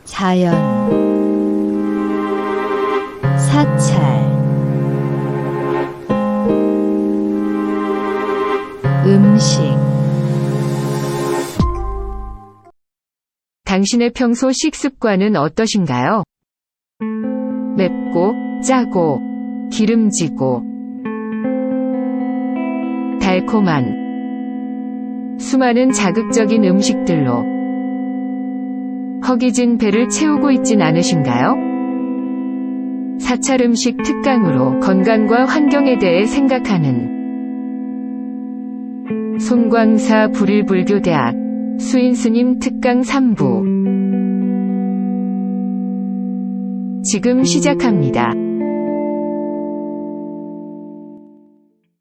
자연, 사찰, 음식. 당신의 평소 식습관은 어떠신가요? 맵고, 짜고, 기름지고, 달콤한, 수많은 자극적인 음식들로 허기진 배를 채우고 있진 않으신가요? 사찰 음식 특강으로 건강과 환경에 대해 생각하는 송광사 불일불교대학 수인스님 특강 3부 지금 시작합니다.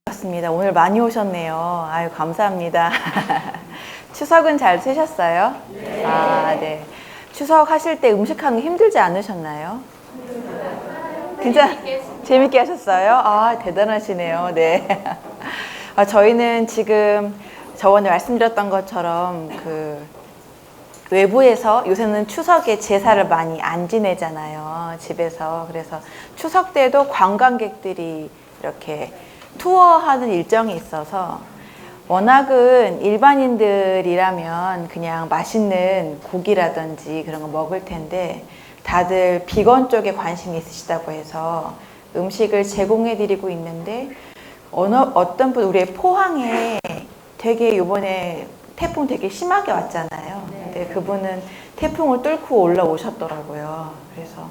반갑습니다. 오늘 많이 오셨네요. 아유, 감사합니다. 추석은 잘 쓰셨어요? 네. 아, 네. 추석 하실 때 음식하는 거 힘들지 않으셨나요? 진짜 재밌게 하셨어요? 아, 대단하시네요. 네. 저희는 지금 저번에 말씀드렸던 것처럼 외부에서 요새는 추석에 제사를 많이 안 지내잖아요. 집에서. 그래서 추석 때도 관광객들이 이렇게 투어하는 일정이 있어서 워낙은 일반인들이라면 그냥 맛있는 고기라든지 그런 거 먹을 텐데 다들 비건 쪽에 관심이 있으시다고 해서 음식을 제공해 드리고 있는데 어떤 분 우리 포항에 되게 요번에 태풍 되게 심하게 왔잖아요. 근데 그분은 태풍을 뚫고 올라오셨더라고요. 그래서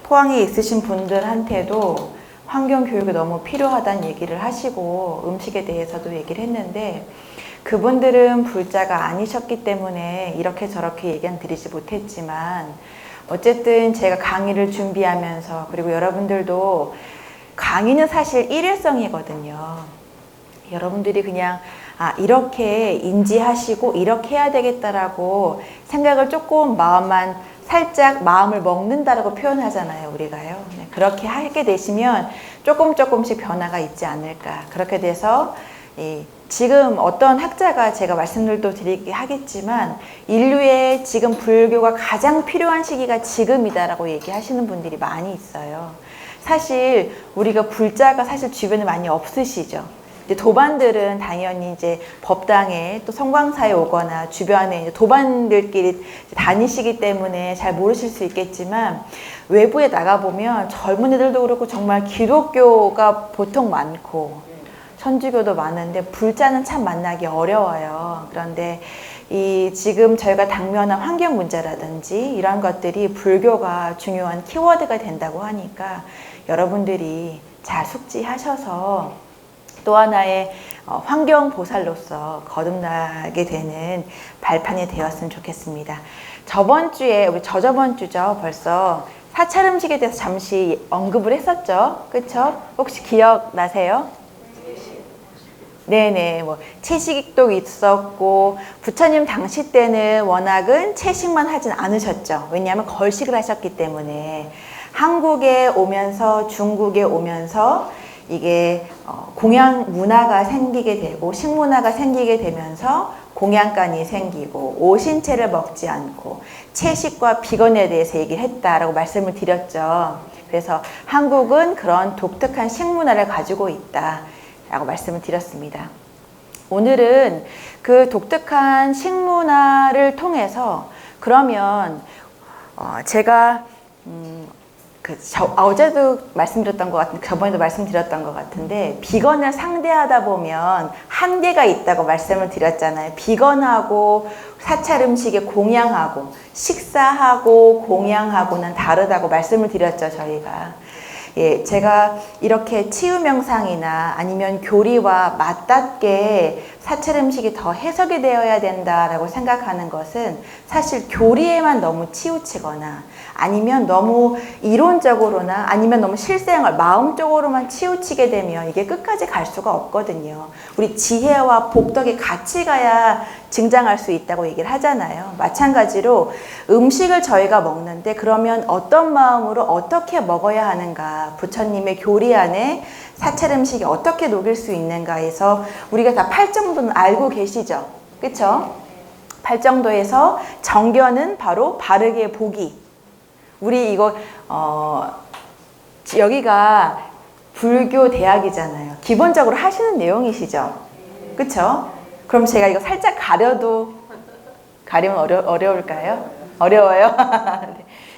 포항에 있으신 분들한테도 환경 교육이 너무 필요하다는 얘기를 하시고 음식에 대해서도 얘기를 했는데 그분들은 불자가 아니셨기 때문에 이렇게 저렇게 얘기는 드리지 못했지만 어쨌든 제가 강의를 준비하면서 그리고 여러분들도 강의는 사실 일회성이거든요. 여러분들이 그냥 이렇게 인지하시고 이렇게 해야 되겠다라고 생각을 조금 살짝 마음을 먹는다라고 표현하잖아요, 우리가요. 네, 그렇게 하게 되시면 조금씩 변화가 있지 않을까. 그렇게 돼서 지금 어떤 학자가 제가 말씀들도 드리게 하겠지만 인류에 지금 불교가 가장 필요한 시기가 지금이다라고 얘기하시는 분들이 많이 있어요. 사실 우리가 불자가 사실 주변에 많이 없으시죠. 도반들은 당연히 이제 법당에 또 성광사에 오거나 주변에 이제 도반들끼리 다니시기 때문에 잘 모르실 수 있겠지만 외부에 나가보면 젊은 애들도 그렇고 정말 기독교가 보통 많고 천주교도 많은데 불자는 참 만나기 어려워요. 그런데 지금 저희가 당면한 환경 문제라든지 이런 것들이 불교가 중요한 키워드가 된다고 하니까 여러분들이 잘 숙지하셔서 또 하나의 환경보살로서 거듭나게 되는 발판이 되었으면 좋겠습니다. 저번 주에, 저저번 주죠. 벌써 사찰 음식에 대해서 잠시 언급을 했었죠. 그쵸? 혹시 기억나세요? 네네, 채식도 있었고, 부처님 당시 때는 워낙은 채식만 하진 않으셨죠. 왜냐하면 걸식을 하셨기 때문에. 한국에 오면서, 중국에 오면서, 이게 공양 문화가 생기게 되고 식문화가 생기게 되면서 공양간이 생기고 오신채를 먹지 않고 채식과 비건에 대해서 얘기를 했다라고 말씀을 드렸죠. 그래서 한국은 그런 독특한 식문화를 가지고 있다라고 말씀을 드렸습니다. 오늘은 그 독특한 식문화를 통해서 그러면 제가 어제도 말씀드렸던 것 같은데 저번에도 말씀드렸던 것 같은데 비건을 상대하다 보면 한계가 있다고 말씀을 드렸잖아요. 비건하고 사찰 음식에 공양하고 식사하고 공양하고는 다르다고 말씀을 드렸죠, 저희가. 예, 제가 이렇게 치유 명상이나 아니면 교리와 맞닿게 사찰 음식이 더 해석이 되어야 된다라고 생각하는 것은 사실 교리에만 너무 치우치거나 아니면 너무 이론적으로나 아니면 너무 실생활, 마음적으로만 치우치게 되면 이게 끝까지 갈 수가 없거든요. 우리 지혜와 복덕이 같이 가야 증장할 수 있다고 얘기를 하잖아요. 마찬가지로 음식을 저희가 먹는데 그러면 어떤 마음으로 어떻게 먹어야 하는가, 부처님의 교리 안에 사찰 음식이 어떻게 녹일 수 있는가에서 우리가 다 8 정도는 알고 계시죠? 그쵸? 팔정도에서 정견은 바로 바르게 보기. 우리 이거 여기가 불교 대학이잖아요. 기본적으로 하시는 내용이시죠? 그쵸? 그럼 제가 이거 살짝 가리면 어려울까요? 어려워요?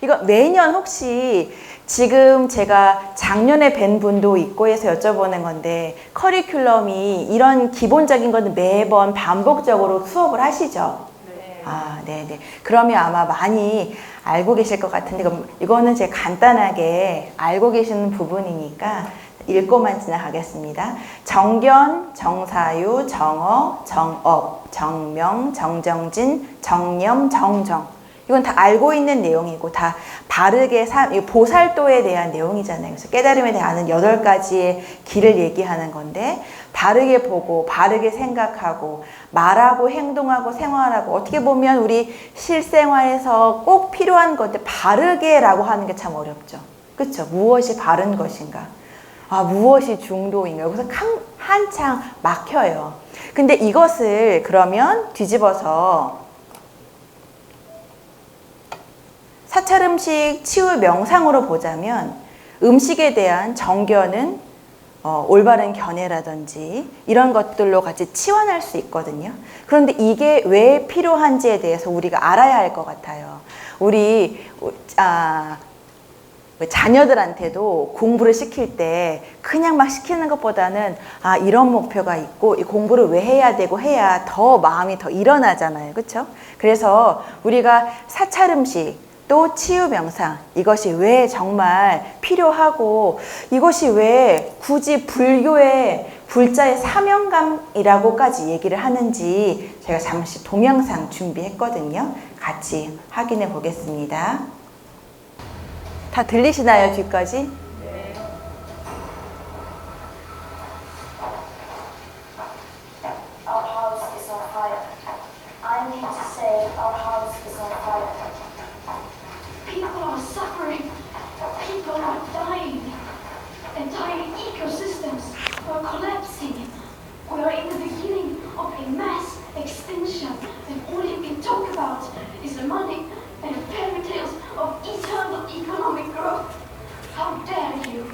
이거 매년 혹시 지금 제가 작년에 뵌 분도 있고 해서 여쭤보는 건데 커리큘럼이 이런 기본적인 거는 매번 반복적으로 수업을 하시죠? 네. 아, 네네. 그러면 아마 많이 알고 계실 것 같은데 이거는 제가 간단하게 알고 계시는 부분이니까 읽고만 지나가겠습니다. 정견, 정사유, 정어, 정업, 정명, 정정진, 정념, 정정. 이건 다 알고 있는 내용이고 다 바르게 보살도에 대한 내용이잖아요. 그래서 깨달음에 대한 8가지의 길을 얘기하는 건데 바르게 보고 바르게 생각하고 말하고 행동하고 생활하고 어떻게 보면 우리 실생활에서 꼭 필요한 건데 바르게라고 하는 게 참 어렵죠. 그렇죠? 무엇이 바른 것인가? 아, 무엇이 중도인가? 여기서 한창 막혀요. 근데 이것을 그러면 뒤집어서 사찰 음식 치유 명상으로 보자면 음식에 대한 정견은 올바른 견해라든지 이런 것들로 같이 치환할 수 있거든요. 그런데 이게 왜 필요한지에 대해서 우리가 알아야 할 것 같아요. 우리 자녀들한테도 공부를 시킬 때 그냥 막 시키는 것보다는 이런 목표가 있고 이 공부를 왜 해야 되고 해야 더 마음이 더 일어나잖아요. 그렇죠? 그래서 우리가 사찰 음식 또 치유 명상 이것이 왜 정말 필요하고 이것이 왜 굳이 불교의 불자의 사명감이라고까지 얘기를 하는지 제가 잠시 동영상 준비했거든요. 같이 확인해 보겠습니다. 다 들리시나요, 뒤까지? 네. Our house is on fire. I need to say our house is on fire. People are suffering. People are dying. Entire ecosystems are collapsing. We are in the beginning of a mass extinction, and all you can talk about is the money and fairy tales of eternal economic growth. How dare you?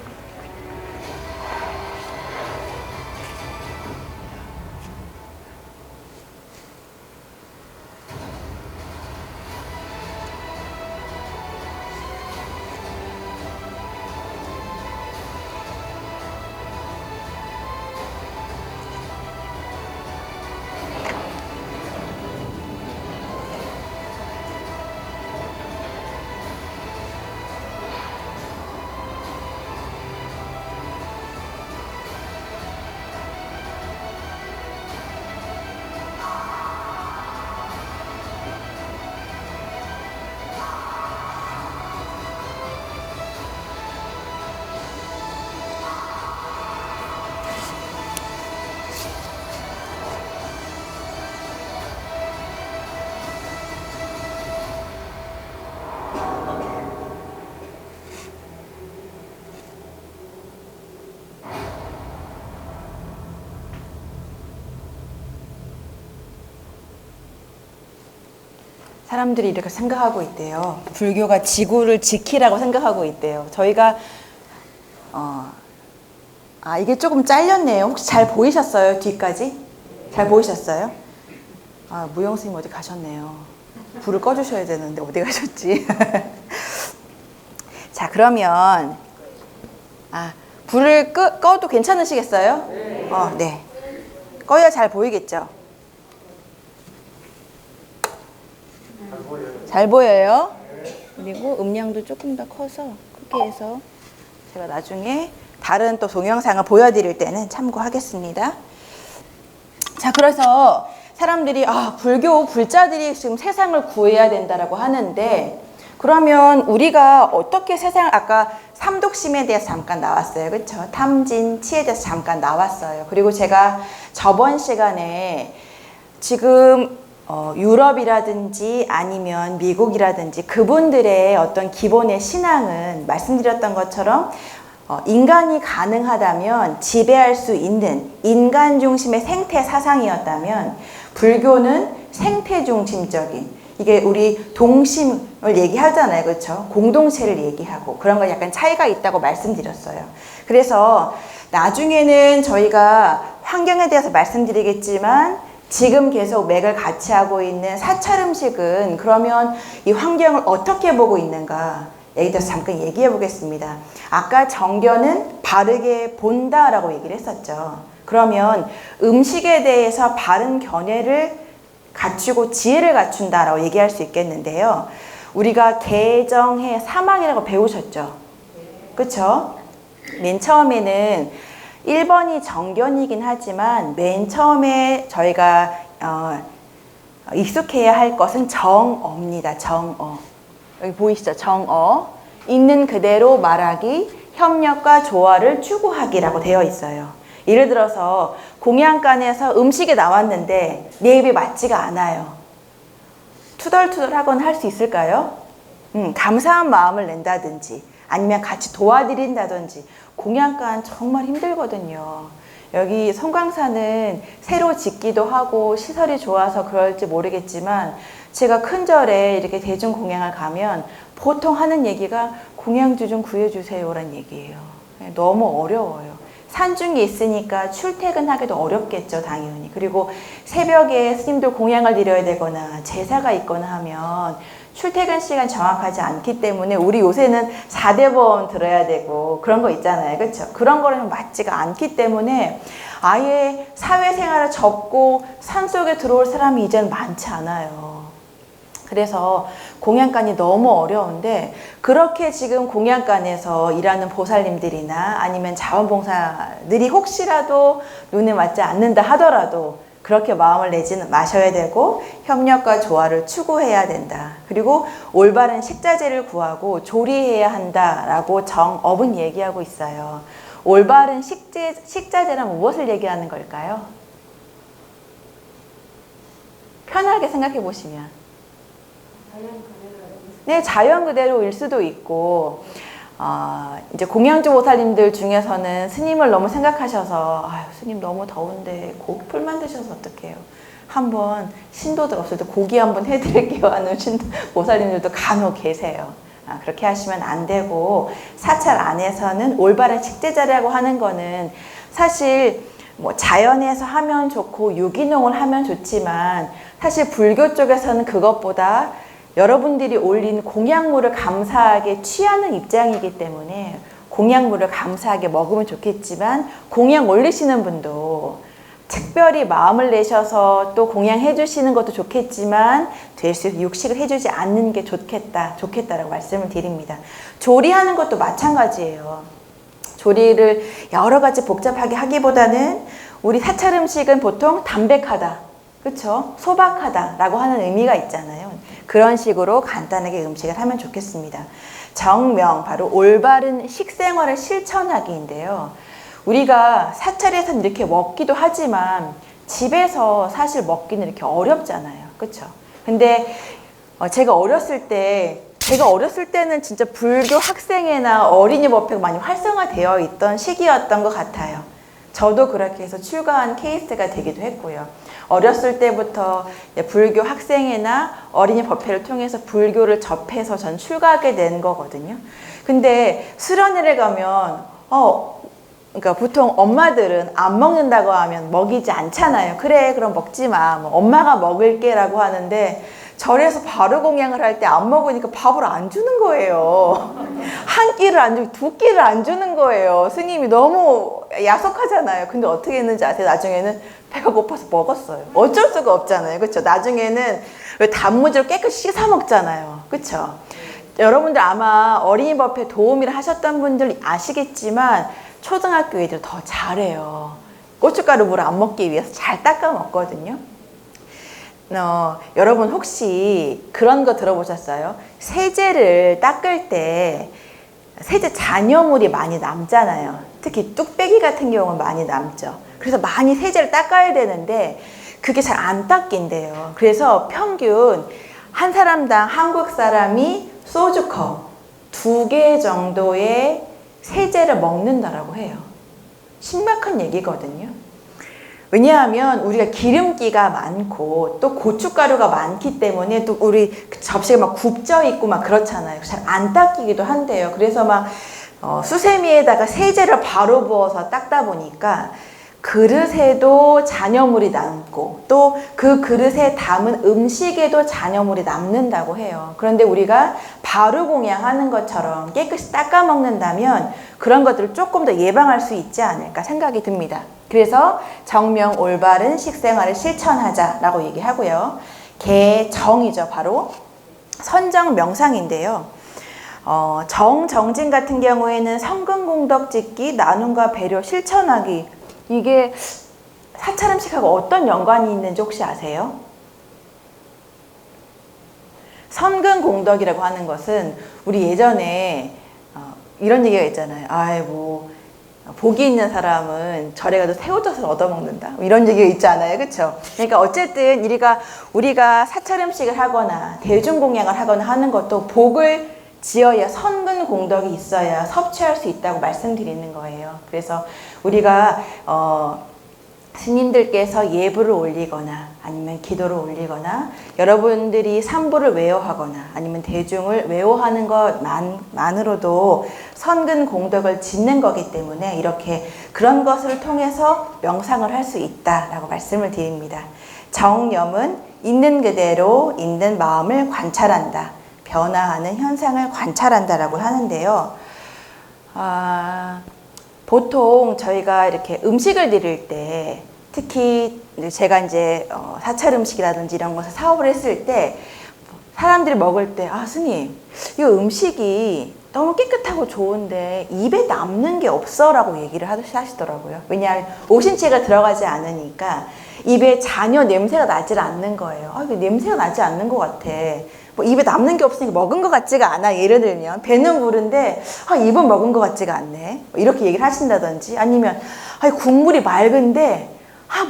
사람들이 이렇게 생각하고 있대요. 불교가 지구를 지키라고 생각하고 있대요. 저희가 이게 조금 잘렸네요. 혹시 잘 보이셨어요? 뒤까지? 잘 보이셨어요? 무용 선생님 어디 가셨네요. 불을 꺼주셔야 되는데 어디 가셨지? 자, 그러면 불을 꺼도 괜찮으시겠어요? 네. 꺼야 잘 보이겠죠? 잘 보여요. 그리고 음량도 조금 더 커서 크게 해서 제가 나중에 다른 또 동영상을 보여드릴 때는 참고하겠습니다. 자, 그래서 사람들이 불교 불자들이 지금 세상을 구해야 된다라고 하는데 그러면 우리가 어떻게 세상을 아까 삼독심에 대해서 잠깐 나왔어요. 그렇죠? 탐진, 치에 대해서 잠깐 나왔어요. 그리고 제가 저번 시간에 지금 유럽이라든지 아니면 미국이라든지 그분들의 어떤 기본의 신앙은 말씀드렸던 것처럼 인간이 가능하다면 지배할 수 있는 인간 중심의 생태 사상이었다면 불교는 생태 중심적인, 이게 우리 동심을 얘기하잖아요. 그렇죠? 공동체를 얘기하고 그런 거 약간 차이가 있다고 말씀드렸어요. 그래서 나중에는 저희가 환경에 대해서 말씀드리겠지만 지금 계속 맥을 같이 하고 있는 사찰 음식은 그러면 이 환경을 어떻게 보고 있는가 여기에 대해서 잠깐 얘기해 보겠습니다. 아까 정견은 바르게 본다라고 얘기를 했었죠. 그러면 음식에 대해서 바른 견해를 갖추고 지혜를 갖춘다라고 얘기할 수 있겠는데요. 우리가 개정해 사망이라고 배우셨죠? 그렇죠? 맨 처음에는 1번이 정견이긴 하지만 맨 처음에 저희가 익숙해야 할 것은 정어입니다. 정어. 여기 보이시죠? 정어. 있는 그대로 말하기, 협력과 조화를 추구하기라고 되어 있어요. 예를 들어서 공양간에서 음식이 나왔는데 내 입에 맞지가 않아요. 투덜투덜하거나 할 수 있을까요? 감사한 마음을 낸다든지 아니면 같이 도와드린다든지 공양간 정말 힘들거든요. 여기 성광사는 새로 짓기도 하고 시설이 좋아서 그럴지 모르겠지만 제가 큰 절에 이렇게 대중 공양을 가면 보통 하는 얘기가 공양주 좀 구해주세요라는 얘기예요. 너무 어려워요. 산중에 있으니까 출퇴근하기도 어렵겠죠, 당연히. 그리고 새벽에 스님들 공양을 드려야 되거나 제사가 있거나 하면 출퇴근 시간 정확하지 않기 때문에 우리 요새는 4대보험 들어야 되고 그런 거 있잖아요. 그렇죠? 그런 거는 맞지가 않기 때문에 아예 사회생활을 접고 산속에 들어올 사람이 이제는 많지 않아요. 그래서 공양간이 너무 어려운데 그렇게 지금 공양간에서 일하는 보살님들이나 아니면 자원봉사들이 혹시라도 눈에 맞지 않는다 하더라도 그렇게 마음을 내지는 마셔야 되고 협력과 조화를 추구해야 된다. 그리고 올바른 식자재를 구하고 조리해야 한다라고 정업은 얘기하고 있어요. 올바른 식자재란 무엇을 얘기하는 걸까요? 편하게 생각해 보시면 네, 자연 그대로일 수도 있고 이제 공양주 보살님들 중에서는 스님을 너무 생각하셔서 아유, 스님 너무 더운데 풀 만드셔서 어떡해요. 한번 신도들 없을 때 고기 한번 해드릴게요 하는 보살님들도 간혹 계세요. 그렇게 하시면 안 되고 사찰 안에서는 올바른 식재자라고 하는 거는 사실 뭐 자연에서 하면 좋고 유기농을 하면 좋지만 사실 불교 쪽에서는 그것보다 여러분들이 올린 공양물을 감사하게 취하는 입장이기 때문에 공양물을 감사하게 먹으면 좋겠지만 공양 올리시는 분도 특별히 마음을 내셔서 또 공양해 주시는 것도 좋겠지만 될 수 있으면 육식을 해주지 않는 게 좋겠다라고 말씀을 드립니다. 조리하는 것도 마찬가지예요. 조리를 여러 가지 복잡하게 하기보다는 우리 사찰 음식은 보통 담백하다. 그렇죠? 소박하다라고 하는 의미가 있잖아요. 그런 식으로 간단하게 음식을 하면 좋겠습니다. 정명, 바로 올바른 식생활을 실천하기인데요. 우리가 사찰에서는 이렇게 먹기도 하지만 집에서 사실 먹기는 이렇게 어렵잖아요. 그렇죠? 근데 제가 어렸을 때는 진짜 불교 학생회나 어린이 법회가 많이 활성화되어 있던 시기였던 것 같아요. 저도 그렇게 해서 출가한 케이스가 되기도 했고요. 어렸을 때부터 불교 학생회나 어린이 법회를 통해서 불교를 접해서 전 출가하게 된 거거든요. 근데 수련회를 가면 그러니까 보통 엄마들은 안 먹는다고 하면 먹이지 않잖아요. 그래 그럼 먹지 마. 뭐 엄마가 먹을게 라고 하는데 절에서 바로 공양을 할 때 안 먹으니까 밥을 안 주는 거예요. 한 끼를 안 주고 두 끼를 안 주는 거예요. 스님이 너무 야속하잖아요. 근데 어떻게 했는지 아세요? 나중에는 배가 고파서 먹었어요. 어쩔 수가 없잖아요. 그렇죠? 나중에는 왜 단무지를 깨끗이 씻어 먹잖아요. 그렇죠? 여러분들 아마 어린이 법회 도우미를 하셨던 분들 아시겠지만 초등학교 애들 더 잘해요. 고춧가루 물 안 먹기 위해서 잘 닦아 먹거든요. 여러분 혹시 그런 거 들어보셨어요? 세제를 닦을 때 세제 잔여물이 많이 남잖아요. 특히 뚝배기 같은 경우는 많이 남죠. 그래서 많이 세제를 닦아야 되는데 그게 잘 안 닦인대요. 그래서 평균 한 사람당 한국 사람이 소주컵 2개 정도의 세제를 먹는다라고 해요. 신박한 얘기거든요. 왜냐하면 우리가 기름기가 많고 또 고춧가루가 많기 때문에 또 우리 접시가 막 굽져 있고 막 그렇잖아요. 잘 안 닦이기도 한대요. 그래서 막 수세미에다가 세제를 바로 부어서 닦다 보니까 그릇에도 잔여물이 남고 또 그 그릇에 담은 음식에도 잔여물이 남는다고 해요. 그런데 우리가 바루공양하는 것처럼 깨끗이 닦아 먹는다면 그런 것들을 조금 더 예방할 수 있지 않을까 생각이 듭니다. 그래서 정명 올바른 식생활을 실천하자라고 얘기하고요. 개정이죠. 바로 선정 명상인데요. 정진 같은 경우에는 성근공덕 짓기, 나눔과 배려 실천하기, 이게 사찰음식하고 어떤 연관이 있는지 혹시 아세요? 선근공덕이라고 하는 것은 우리 예전에 이런 얘기가 있잖아요. 아이고 복이 있는 사람은 절에 가도 새우젓을 얻어먹는다, 이런 얘기가 있지 않아요? 그렇죠? 그러니까 어쨌든 우리가 사찰음식을 하거나 대중공양을 하거나 하는 것도 복을 지어야, 선근공덕이 있어야 섭취할 수 있다고 말씀드리는 거예요. 그래서 우리가 스님들께서 예불을 올리거나 아니면 기도를 올리거나 여러분들이 삼부를 외워하거나 아니면 대중을 외워하는 것만으로도 선근공덕을 짓는 거기 때문에 이렇게 그런 것을 통해서 명상을 할 수 있다라고 말씀을 드립니다. 정념은 있는 그대로 있는 마음을 관찰한다, 변화하는 현상을 관찰한다라고 하는데요. 보통 저희가 이렇게 음식을 드릴 때, 특히 제가 이제 사찰 음식이라든지 이런 것을 사업을 했을 때 사람들이 먹을 때, 스님, 이 음식이 너무 깨끗하고 좋은데 입에 남는 게 없어 라고 얘기를 하시더라고요. 왜냐하면 오신채가 들어가지 않으니까 입에 전혀 냄새가 나질 않는 거예요. 이거 냄새가 나지 않는 것 같아. 뭐 입에 남는 게 없으니까 먹은 것 같지가 않아. 예를 들면 배는 부른데 입은 먹은 것 같지가 않네, 이렇게 얘기를 하신다든지, 아니면 국물이 맑은데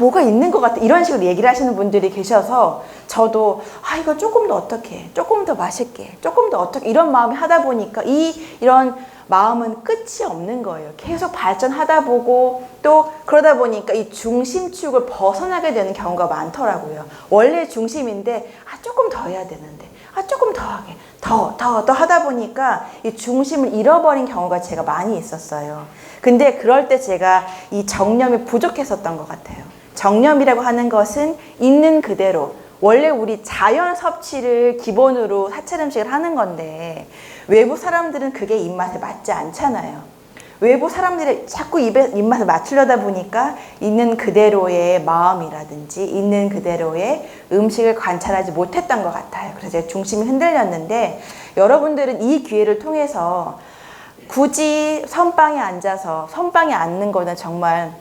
뭐가 있는 것 같아, 이런 식으로 얘기를 하시는 분들이 계셔서 저도 이거 조금 더 어떻게, 조금 더 맛있게, 조금 더 어떻게, 이런 마음이 하다 보니까 이런 마음은 끝이 없는 거예요. 계속 발전하다 보고 또 그러다 보니까 이 중심축을 벗어나게 되는 경우가 많더라고요. 원래 중심인데 조금 더 해야 되는데 조금 더 하게, 더 하다 보니까 이 중심을 잃어버린 경우가 제가 많이 있었어요. 근데 그럴 때 제가 이 정념이 부족했었던 것 같아요. 정념이라고 하는 것은 있는 그대로, 원래 우리 자연 섭취를 기본으로 사찰 음식을 하는 건데 외부 사람들은 그게 입맛에 맞지 않잖아요. 외부 사람들이 자꾸 입맛을 맞추려다 보니까 있는 그대로의 마음이라든지 있는 그대로의 음식을 관찰하지 못했던 것 같아요. 그래서 제 중심이 흔들렸는데, 여러분들은 이 기회를 통해서 굳이 선방에 앉아서, 선방에 앉는 거는 정말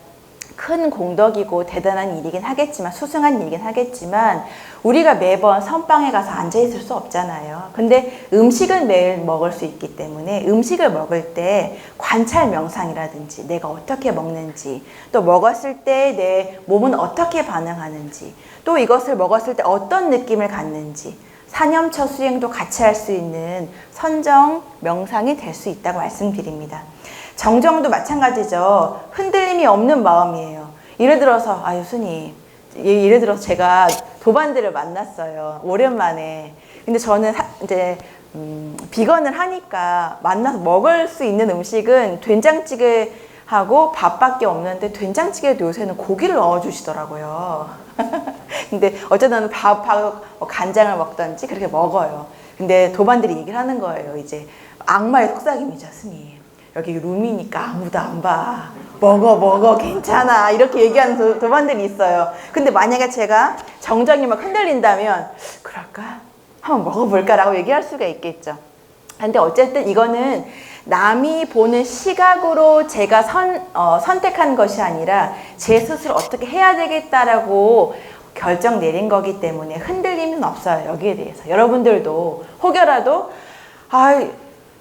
큰 공덕이고 대단한 일이긴 하겠지만, 수승한 일이긴 하겠지만 우리가 매번 선방에 가서 앉아 있을 수 없잖아요. 근데 음식은 매일 먹을 수 있기 때문에 음식을 먹을 때 관찰 명상이라든지 내가 어떻게 먹는지, 또 먹었을 때 내 몸은 어떻게 반응하는지, 또 이것을 먹었을 때 어떤 느낌을 갖는지, 사념처 수행도 같이 할 수 있는 선정 명상이 될 수 있다고 말씀드립니다. 정정도 마찬가지죠. 흔들림이 없는 마음이에요. 예를 들어서 스님, 예를 들어서 제가 도반들을 만났어요, 오랜만에. 근데 저는 이제 비건을 하니까 만나서 먹을 수 있는 음식은 된장찌개하고 밥밖에 없는데, 된장찌개에도 요새는 고기를 넣어주시더라고요. 근데 어쨌든 밥하고 간장을 먹던지 그렇게 먹어요. 근데 도반들이 얘기를 하는 거예요. 이제 악마의 속삭임이죠. 스님, 여기 룸이니까 아무도 안 봐, 먹어 괜찮아, 이렇게 얘기하는 도반들이 있어요. 근데 만약에 제가 정정이 막 흔들린다면 그럴까? 한번 먹어볼까? 라고 얘기할 수가 있겠죠. 근데 어쨌든 이거는 남이 보는 시각으로 제가 선택한 것이 아니라 제 스스로 어떻게 해야 되겠다라고 결정 내린 거기 때문에 흔들림은 없어요. 여기에 대해서 여러분들도 혹여라도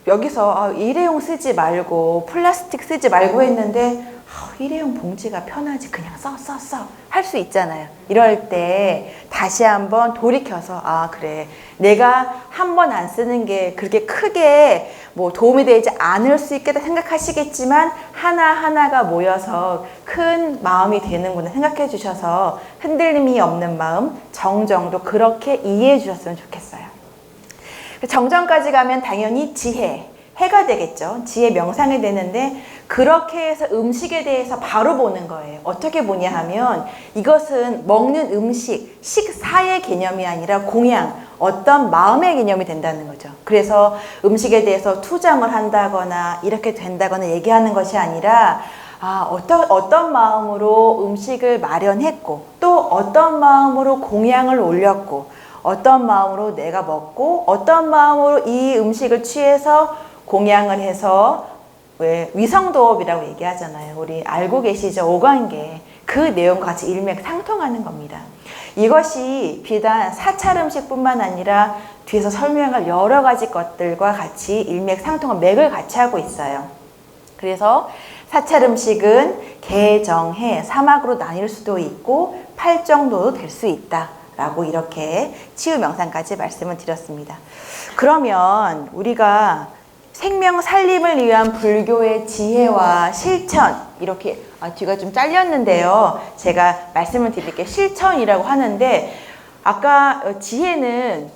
여기서 일회용 쓰지 말고 플라스틱 쓰지 말고 했는데 일회용 봉지가 편하지 그냥 써 할 수 있잖아요. 이럴 때 다시 한번 돌이켜서 그래 내가 한 번 안 쓰는 게 그렇게 크게 뭐 도움이 되지 않을 수 있겠다 생각하시겠지만 하나하나가 모여서 큰 마음이 되는구나 생각해 주셔서 흔들림이 없는 마음 정정도 그렇게 이해해 주셨으면 좋겠어요. 정정까지 가면 당연히 지혜, 해가 되겠죠. 지혜 명상이 되는데 그렇게 해서 음식에 대해서 바로 보는 거예요. 어떻게 보냐 하면 이것은 먹는 음식, 식사의 개념이 아니라 공양, 어떤 마음의 개념이 된다는 거죠. 그래서 음식에 대해서 투정을 한다거나 이렇게 된다거나 얘기하는 것이 아니라 어떤 마음으로 음식을 마련했고 또 어떤 마음으로 공양을 올렸고 어떤 마음으로 내가 먹고 어떤 마음으로 이 음식을 취해서 공양을 해서 왜 위성도업이라고 얘기하잖아요. 우리 알고 계시죠? 오관계. 그 내용과 같이 일맥상통하는 겁니다. 이것이 비단 사찰 음식뿐만 아니라 뒤에서 설명할 여러 가지 것들과 같이 일맥상통한 맥을 같이 하고 있어요. 그래서 사찰 음식은 개, 정, 해, 사막으로 나뉠 수도 있고 팔 정도도 될 수 있다 라고 이렇게 치유 명상까지 말씀을 드렸습니다. 그러면 우리가 생명 살림을 위한 불교의 지혜와 실천 이렇게 뒤가 좀 잘렸는데요. 제가 말씀을 드릴게요. 실천이라고 하는데 아까 지혜는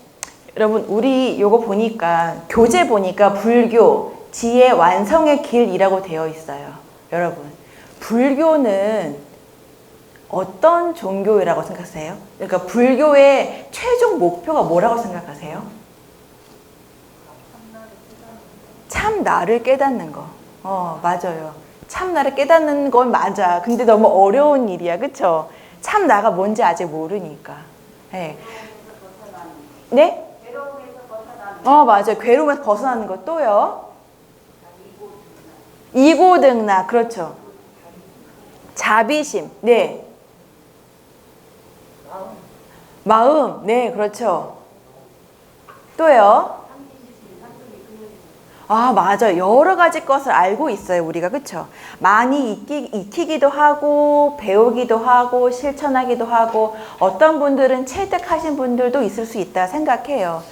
여러분 우리 요거 보니까 교재 보니까 불교 지혜 완성의 길이라고 되어 있어요. 여러분 불교는 어떤 종교라고 생각하세요? 그러니까 불교의 최종 목표가 뭐라고 생각하세요? 참 나를 깨닫는 거. 맞아요. 참 나를 깨닫는 건 맞아. 근데 너무 어려운 일이야. 그쵸? 참 나가 뭔지 아직 모르니까. 네. 네? 맞아요. 괴로움에서 벗어나는 것 또요. 이고등락. 그렇죠. 자비심. 네. 마음. 네, 그렇죠. 또요. 맞아. 여러 가지 것을 알고 있어요. 우리가. 그쵸? 많이 익히기도 하고 배우기도 하고 실천하기도 하고 어떤 분들은 체득하신 분들도 있을 수 있다 생각해요.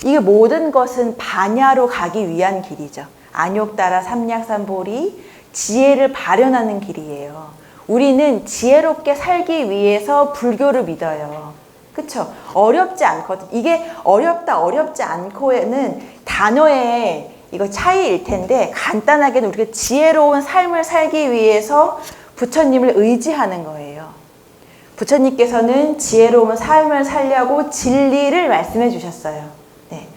이게 모든 것은 반야로 가기 위한 길이죠. 안욕 따라 삼약삼보리 지혜를 발현하는 길이에요. 우리는 지혜롭게 살기 위해서 불교를 믿어요. 그쵸? 어렵지 않거든. 이게 어렵지 않고에는 단어에 이거 차이일 텐데 간단하게는 우리가 지혜로운 삶을 살기 위해서 부처님을 의지하는 거예요. 부처님께서는 지혜로운 삶을 살려고 진리를 말씀해 주셨어요. 네.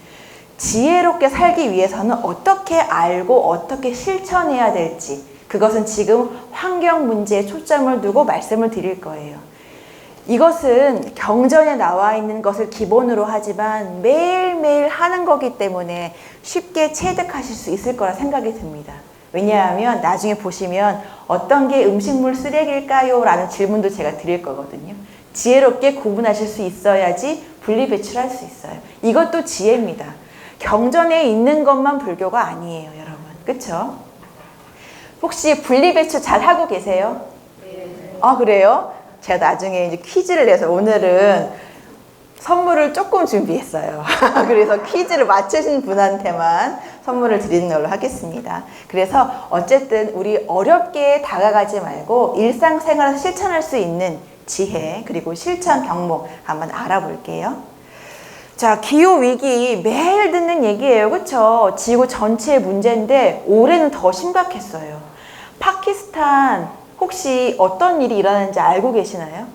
지혜롭게 살기 위해서는 어떻게 알고 어떻게 실천해야 될지 그것은 지금 환경 문제에 초점을 두고 말씀을 드릴 거예요. 이것은 경전에 나와 있는 것을 기본으로 하지만 매일매일 하는 거기 때문에 쉽게 체득하실 수 있을 거라 생각이 듭니다. 왜냐하면 나중에 보시면 어떤 게 음식물 쓰레기일까요? 라는 질문도 제가 드릴 거거든요. 지혜롭게 구분하실 수 있어야지 분리배출할 수 있어요. 이것도 지혜입니다. 경전에 있는 것만 불교가 아니에요, 여러분. 그쵸? 혹시 분리배출 잘 하고 계세요? 그래요? 제가 나중에 이제 퀴즈를 내서 오늘은 선물을 조금 준비했어요. 그래서 퀴즈를 맞추신 분한테만 선물을 드리는 걸로 하겠습니다. 그래서 어쨌든 우리 어렵게 다가가지 말고 일상생활에서 실천할 수 있는 지혜 그리고 실천 경목 한번 알아볼게요. 자, 기후위기 매일 듣는 얘기예요. 그쵸? 지구 전체의 문제인데 올해는 더 심각했어요. 파키스탄 혹시 어떤 일이 일어나는지 알고 계시나요?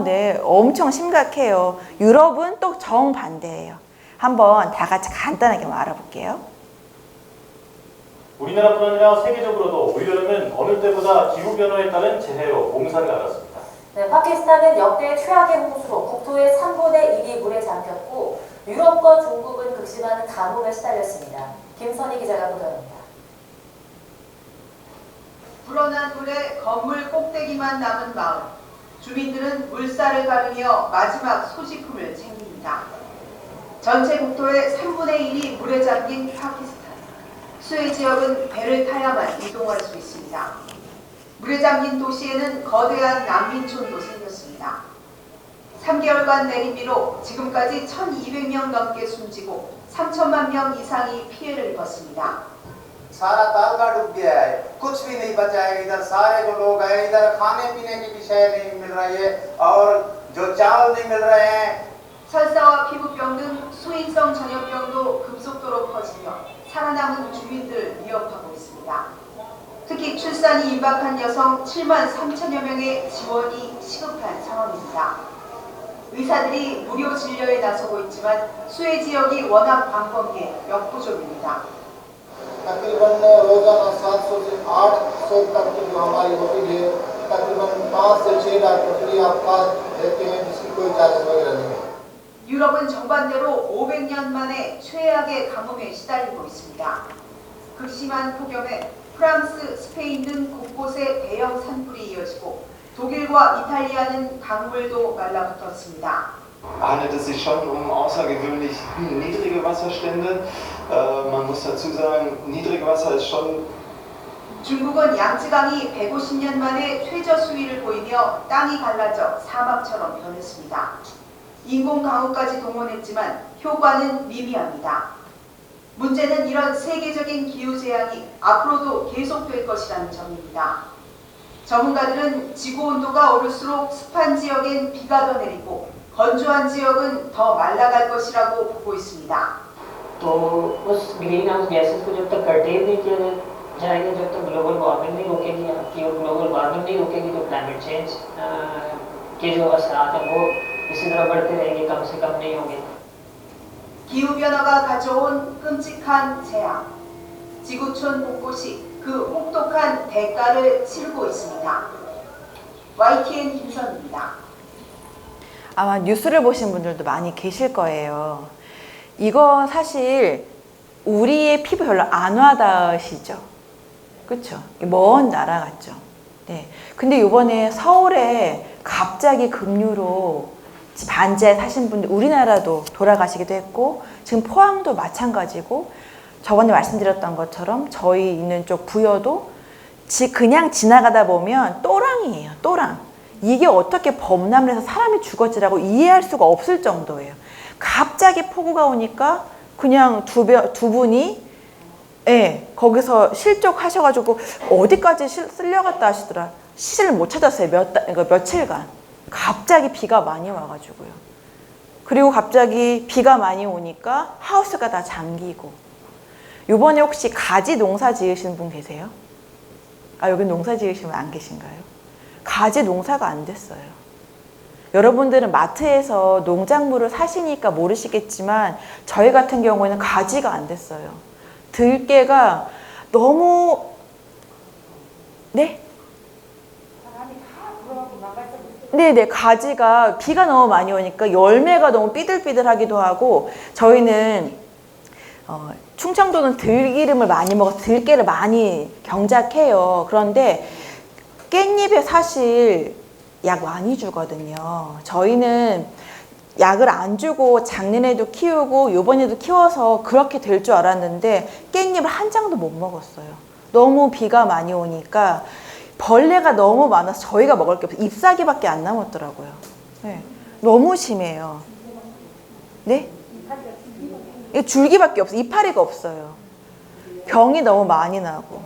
네. 엄청 심각해요. 유럽은 또 정반대예요. 한번 다 같이 간단하게 알아볼게요. 우리나라뿐 아니라 세계적으로도 올여름은 어느 때보다 기후변화에 따른 재해로 몸살을 앓았습니다. 네, 파키스탄은 역대 최악의 홍수로 국토의 3분의 1이 물에 잠겼고 유럽과 중국은 극심한 가뭄에 시달렸습니다. 김선희 기자가 보도합니다. 불어난 물에 건물 꼭대기만 남은 마을. 주민들은 물살을 가르며 마지막 소지품을 챙깁니다. 전체 국토의 3분의 1이 물에 잠긴 파키스탄. 수해 지역은 배를 타야만 이동할 수 있습니다. 물에 잠긴 도시에는 거대한 난민촌도 생겼습니다. 3개월간 내린 비로 지금까지 1,200명 넘게 숨지고 3천만 명 이상이 피해를 입었습니다. सारा तालका डूब गया है, कुछ भी नहीं बचा है। इधर सारे को लोग हैं, इधर खाने पीने की भी शय नहीं मिल रही है और जो चावल नहीं मिल रहे हैं। 설사와 피부병 등 수인성 전염병도 급속도로 퍼지며 살아남은 주민들을 위협하고 있습니다. 특히 출산이 임박한 여성 7만 3천여 명의 지원이 시급한 상황입니다. 의사들이 무료 진료에 나서고 있지만 수해 지역이 워낙 광범위해 역부족입니다. तकरीबन रोजाना 700 से 800 तक की जो हमारी होती है, तकरीबन 5 से 6 डॉक्टर फ्री ऑफ कॉस्ट देते हैं, जिसकी कोई चार्ज वगैरह नहीं है। 유럽은 정반대로 500년 만에 최악의 가뭄에 시달리고 있습니다. 극심한 폭염에 프랑스, 스페인 등 곳곳에 대형 산불이 이어지고 독일과 이탈리아는 강물도 말라붙었습니다. Handelt es sich schon um außergewöhnlich niedrige Wasserstände. Man muss dazu sagen, Niedrigwasser ist schon. 중국은 양쯔강이 150년 만에 최저 수위를 보이며 땅이 갈라져 사막처럼 변했습니다. 인공 강우까지 동원했지만 효과는 미미합니다. 문제는 이런 세계적인 기후재앙이 앞으로도 계속될 것이라는 점입니다. 전문가들은 지구온도가 오를수록 습한 지역엔 비가 더 내리고 건조한 지역은 더 말라갈 것이라고 보고 있습니다. तो उस ग्रीन हाउस गैसेस को जब तक कर्टेल नहीं किया जाएगा, जब तक ग्लोबल वार्मिंग नहीं रुकेगी आपकी, और ग्लोबल वार्मिंग नहीं रुकेगी तो क्लाइमेट चेंज के जो असरात हैं वो इसी तरह बढ़ते रहेंगे, कम से कम नहीं होंगे। 기후변화가 가져온 끔찍한 재앙. 지구촌 곳곳이 그 혹독한 대가를 치르고 있습니다. YTN 김선입니다. 아마 뉴스를 보신 분들도 많이 계실 거예요. 이거 사실 우리의 피부 별로 안 와닿으시죠? 그렇죠? 먼 나라 같죠? 네. 근데 이번에 서울에 갑자기 급류로 반지하에 사신 분들, 우리나라도 돌아가시기도 했고, 지금 포항도 마찬가지고, 저번에 말씀드렸던 것처럼 저희 있는 쪽 부여도 그냥 지나가다 보면 또랑이에요. 또랑. 이게 어떻게 범람을 해서 사람이 죽었지라고 이해할 수가 없을 정도예요. 갑자기 폭우가 오니까 그냥 두 분이 거기서 실족하셔가지고 어디까지 쓸려갔다 하시더라. 시신을 못 찾았어요. 며칠간. 갑자기 비가 많이 와가지고요. 그리고 갑자기 비가 많이 오니까 하우스가 다 잠기고. 요번에 혹시 가지 농사 지으시는 분 계세요? 여기 농사 지으시면 안 계신가요? 가지 농사가 안 됐어요. 여러분들은 마트에서 농작물을 사시니까 모르시겠지만 저희 같은 경우에는 가지가 안 됐어요. 들깨가 너무 네네, 가지가 비가 너무 많이 오니까 열매가 너무 삐들삐들하기도 하고, 저희는 충청도는 들기름을 많이 먹어서 들깨를 많이 경작해요. 그런데 깻잎에 사실 약 많이 주거든요. 저희는 약을 안 주고 작년에도 키우고 요번에도 키워서 그렇게 될 줄 알았는데 깻잎을 한 장도 못 먹었어요. 너무 비가 많이 오니까 벌레가 너무 많아서 저희가 먹을 게 없어요. 잎사귀밖에 안 남았더라고요. 네, 너무 심해요. 네? 줄기밖에 없어요. 이파리가 없어요. 병이 너무 많이 나고.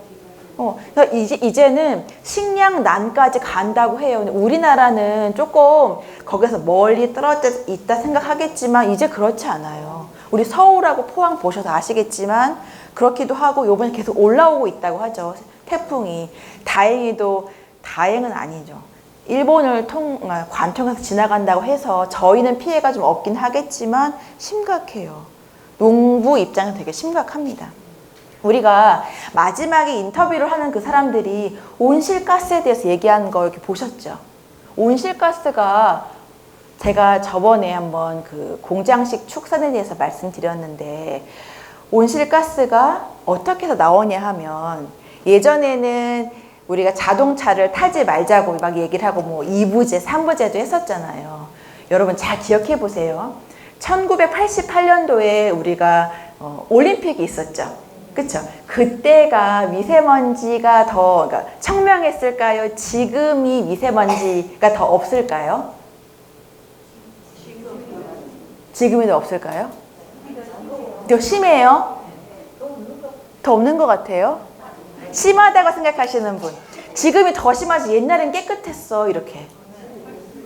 그러니까 이제는 식량난까지 간다고 해요. 근데 우리나라는 조금 거기서 멀리 떨어져 있다 생각하겠지만 이제 그렇지 않아요. 우리 서울하고 포항 보셔서 아시겠지만 그렇기도 하고 요번에 계속 올라오고 있다고 하죠. 태풍이. 다행히도 다행은 아니죠. 일본을 관통해서 지나간다고 해서 저희는 피해가 좀 없긴 하겠지만 심각해요. 농부 입장은 되게 심각합니다. 우리가 마지막에 인터뷰를 하는 그 사람들이 온실가스에 대해서 얘기하는 거 이렇게 보셨죠? 온실가스가 제가 저번에 한번 그 공장식 축산에 대해서 말씀드렸는데 온실가스가 어떻게 해서 나오냐 하면 예전에는 우리가 자동차를 타지 말자고 막 얘기를 하고 뭐 2부제, 3부제도 했었잖아요. 여러분 잘 기억해 보세요. 1988년도에 우리가 올림픽이 있었죠. 그쵸? 그때가 미세먼지가 더 그러니까 청명했을까요? 지금이 미세먼지가 더 없을까요? 지금이 더 없을까요? 더 심해요? 더 없는 것 같아요? 심하다고 생각하시는 분. 지금이 더 심하지. 옛날엔 깨끗했어. 이렇게.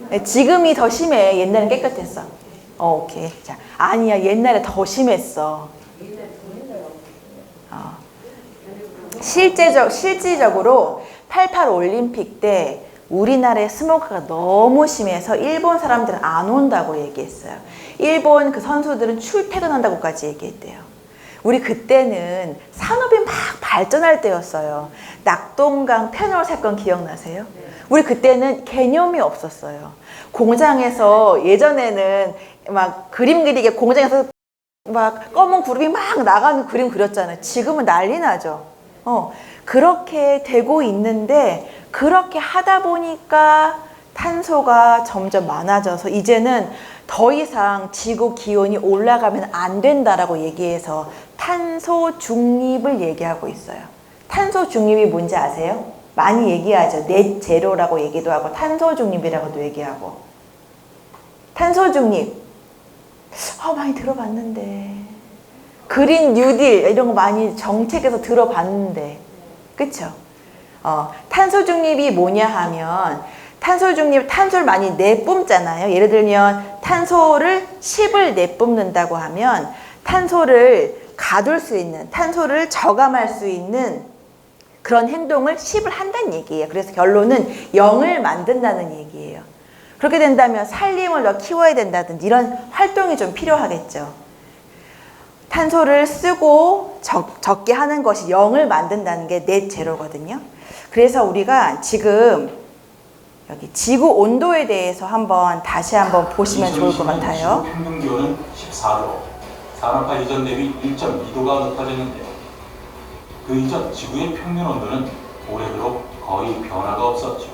네, 지금이 더 심해. 옛날엔 깨끗했어. 오케이. 자, 아니야. 옛날에 더 심했어. 실질적으로 88 올림픽 때 우리나라의 스모그가 너무 심해서 일본 사람들은 안 온다고 얘기했어요. 일본 그 선수들은 출퇴근한다고까지 얘기했대요. 우리 그때는 산업이 막 발전할 때였어요. 낙동강 페놀 사건 기억나세요? 우리 그때는 개념이 없었어요. 공장에서 예전에는 막 그림 그리게 공장에서 막 검은 구름이 막 나가는 그림 그렸잖아요. 지금은 난리 나죠. 그렇게 되고 있는데 그렇게 하다 보니까 탄소가 점점 많아져서 이제는 더 이상 지구 기온이 올라가면 안 된다라고 얘기해서 탄소 중립을 얘기하고 있어요. 탄소 중립이 뭔지 아세요? 많이 얘기하죠. 넷 제로라고 얘기도 하고 탄소 중립이라고도 얘기하고. 탄소 중립. 많이 들어봤는데. 그린 뉴딜 이런 거 많이 정책에서 들어봤는데. 그쵸? 탄소 중립이 뭐냐 하면 탄소 중립, 탄소를 많이 내뿜잖아요. 예를 들면 탄소를 10을 내뿜는다고 하면 탄소를 가둘 수 있는, 탄소를 저감할 수 있는 그런 행동을 10을 한다는 얘기예요. 그래서 결론은 0을 만든다는 얘기예요. 그렇게 된다면 산림을 더 키워야 된다든지 이런 활동이 좀 필요하겠죠. 탄소를 쓰고 적게 하는 것이 0을 만든다는 게 넷 제로거든요. 그래서 우리가 지금 여기 지구 온도에 대해서 다시 한번 보시면 좋을 것 같아요. 지구 평균 기온은 14도, 산업화 이전 대비 1.2도가 높아졌는데요. 그 이전 지구의 평균 온도는 올해도록 거의 변화가 없었죠.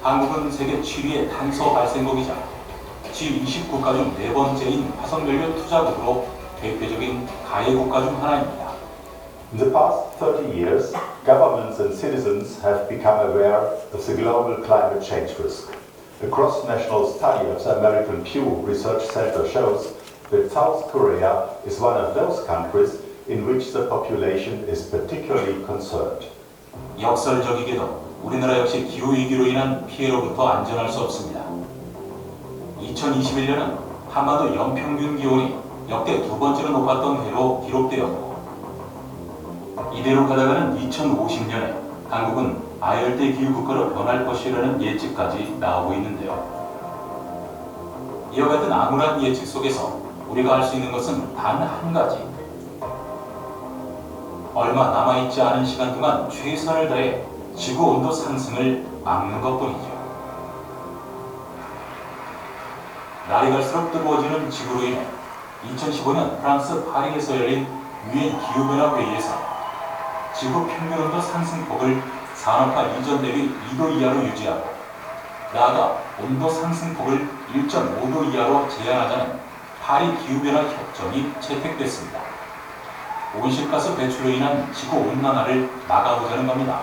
한국은 세계 7위의 탄소 발생국이자 G20국가 중 4번째인 화석연료 투자국으로 대표적인 가해 국가 중 하나입니다. In the past 30 years, governments and citizens have become aware of the global climate change risk. A cross-national study of the American Pew Research Center shows that South Korea is one of those countries in which the population is particularly concerned. 역설적이게도 우리나라 역시 기후위기로 인한 피해로부터 안전할 수 없습니다. 2021년은 한반도 연평균 기온이 역대 2번째로 높았던 해로 기록되었고, 이대로 가다가는 2050년에 한국은 아열대 기후 국가로 변할 것이라는 예측까지 나오고 있는데요. 이와 같은 암울한 예측 속에서 우리가 할 수 있는 것은 단 한 가지. 얼마 남아있지 않은 시간 동안 최선을 다해 지구 온도 상승을 막는 것뿐이죠. 날이 갈수록 뜨거워지는 지구로 인해 2015년 프랑스 파리에서 열린 유엔 기후변화회의에서 지구 평균온도 상승폭을 산업화 이전 대비 2도 이하로 유지하고 나아가 온도 상승폭을 1.5도 이하로 제한하자는 파리 기후변화 협정이 채택됐습니다. 온실가스 배출로 인한 지구 온난화를 막아보자는 겁니다.